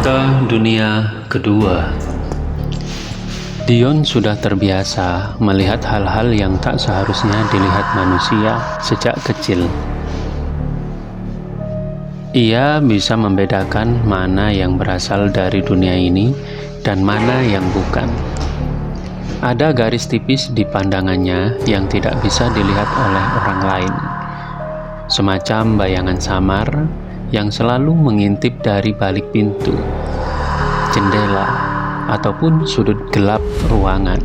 Cerita dunia kedua. Dion sudah terbiasa melihat hal-hal yang tak seharusnya dilihat manusia sejak kecil. Ia bisa membedakan mana yang berasal dari dunia ini dan mana yang bukan. Ada garis tipis di pandangannya yang tidak bisa dilihat oleh orang lain, semacam bayangan samar yang selalu mengintip dari balik pintu, jendela, ataupun sudut gelap ruangan.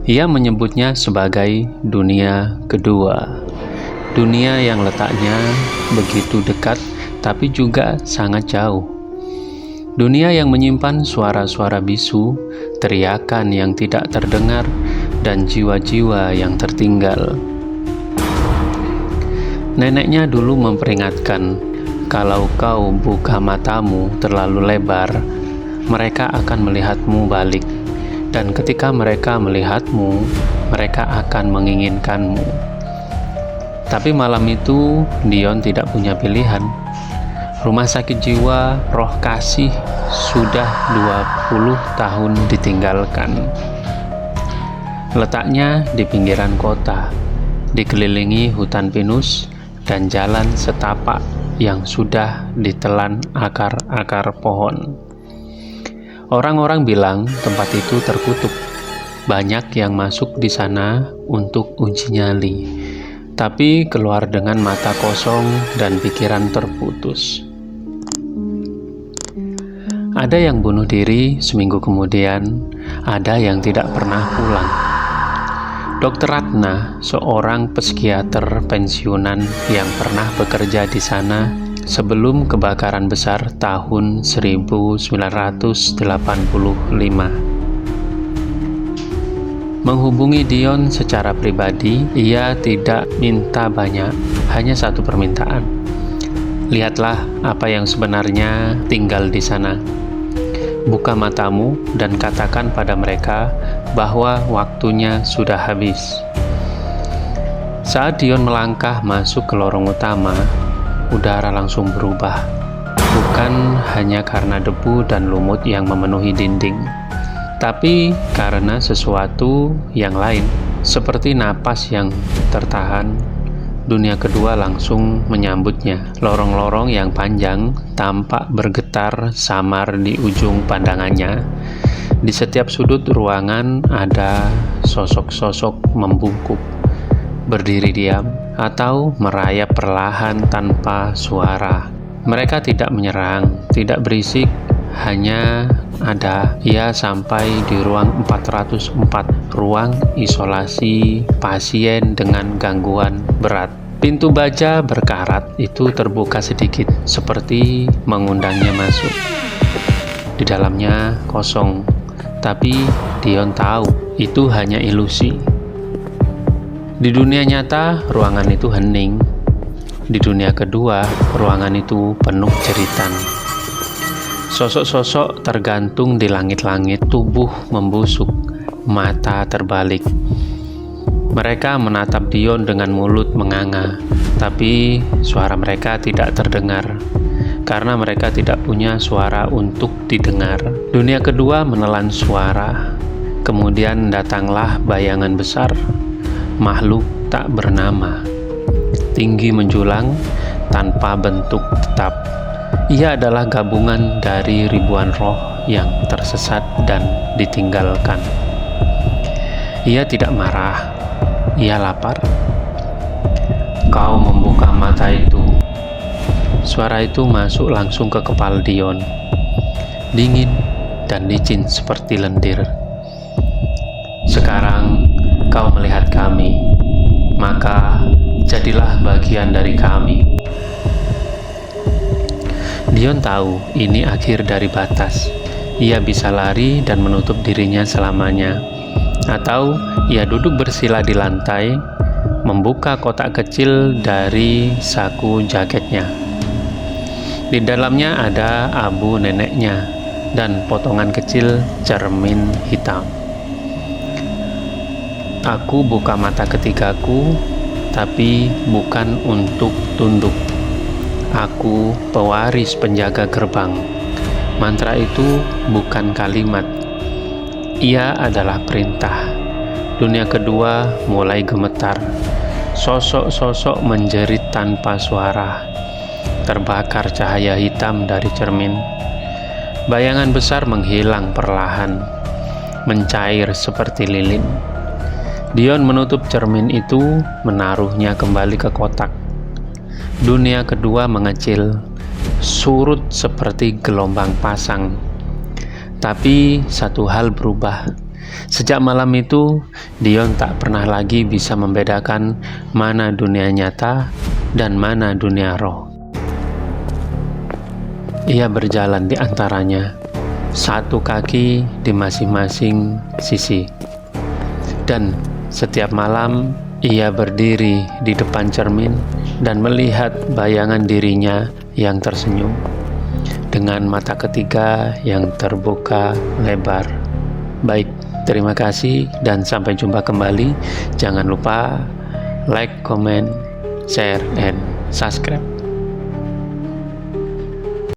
Ia menyebutnya sebagai dunia kedua. Dunia yang letaknya begitu dekat tapi juga sangat jauh. Dunia yang menyimpan suara-suara bisu, teriakan yang tidak terdengar, dan jiwa-jiwa yang tertinggal. Neneknya dulu memperingatkan, kalau kau buka matamu terlalu lebar, mereka akan melihatmu balik. Dan ketika mereka melihatmu, mereka akan menginginkanmu. Tapi malam itu, Dion tidak punya pilihan. Rumah sakit jiwa Roh Kasih sudah 20 tahun ditinggalkan. Letaknya di pinggiran kota, dikelilingi hutan pinus dan jalan setapak yang sudah ditelan akar-akar pohon. Orang-orang bilang tempat itu terkutuk. Banyak yang masuk di sana untuk uji nyali, tapi keluar dengan mata kosong dan pikiran terputus. Ada yang bunuh diri seminggu kemudian, ada yang tidak pernah pulang. Dr. Ratna, seorang psikiater pensiunan yang pernah bekerja di sana sebelum kebakaran besar tahun 1985, menghubungi Dion secara pribadi. Ia tidak minta banyak, hanya satu permintaan. Lihatlah apa yang sebenarnya tinggal di sana. Buka matamu dan katakan pada mereka bahwa waktunya sudah habis. Saat Dion melangkah masuk ke lorong utama, udara langsung berubah. Bukan hanya karena debu dan lumut yang memenuhi dinding, tapi karena sesuatu yang lain, seperti napas yang tertahan. Dunia kedua langsung menyambutnya. Lorong-lorong yang panjang tampak bergetar samar di ujung pandangannya. Di setiap sudut ruangan ada sosok-sosok membungkuk, berdiri diam, atau merayap perlahan tanpa suara. Mereka tidak menyerang, tidak berisik, hanya ada. Ia sampai di ruang 404, ruang isolasi pasien dengan gangguan berat. Pintu baja berkarat itu terbuka sedikit, seperti mengundangnya masuk. Di dalamnya kosong, tapi Dion tahu itu hanya ilusi. Di dunia nyata, ruangan itu hening. Di dunia kedua, ruangan itu penuh jeritan. Sosok-sosok tergantung di langit-langit, tubuh membusuk, mata terbalik. Mereka menatap Dion dengan mulut menganga, tapi suara mereka tidak terdengar, karena mereka tidak punya suara untuk didengar. Dunia kedua menelan suara. Kemudian datanglah bayangan besar, makhluk tak bernama, tinggi menjulang, tanpa bentuk tetap. Ia adalah gabungan dari ribuan roh yang tersesat dan ditinggalkan. Ia tidak marah, ia lapar. Kau membuka mata itu. Suara itu masuk langsung ke kepala Dion, dingin dan licin seperti lendir. Sekarang kau melihat kami, maka jadilah bagian dari kami. Dion tahu ini akhir dari batas. Ia bisa lari dan menutup dirinya selamanya, atau ia duduk bersila di lantai, membuka kotak kecil dari saku jaketnya. Di dalamnya ada abu neneknya dan potongan kecil cermin hitam. Aku buka mata ketigaku, tapi bukan untuk tunduk. Aku pewaris penjaga gerbang. Mantra itu bukan kalimat, ia adalah perintah. Dunia kedua mulai gemetar. Sosok-sosok menjerit tanpa suara. Terbakar cahaya hitam dari cermin. Bayangan besar menghilang perlahan, mencair seperti lilin. Dion menutup cermin itu, menaruhnya kembali ke kotak. Dunia kedua mengecil, surut seperti gelombang pasang. Tapi satu hal berubah. Sejak malam itu, Dion tak pernah lagi bisa membedakan mana dunia nyata dan mana dunia roh. Ia berjalan di antaranya, satu kaki di masing-masing sisi. Dan setiap malam, ia berdiri di depan cermin dan melihat bayangan dirinya yang tersenyum, dengan mata ketiga yang terbuka lebar. Baik, terima kasih dan sampai jumpa kembali. Jangan lupa like, comment, share, and subscribe.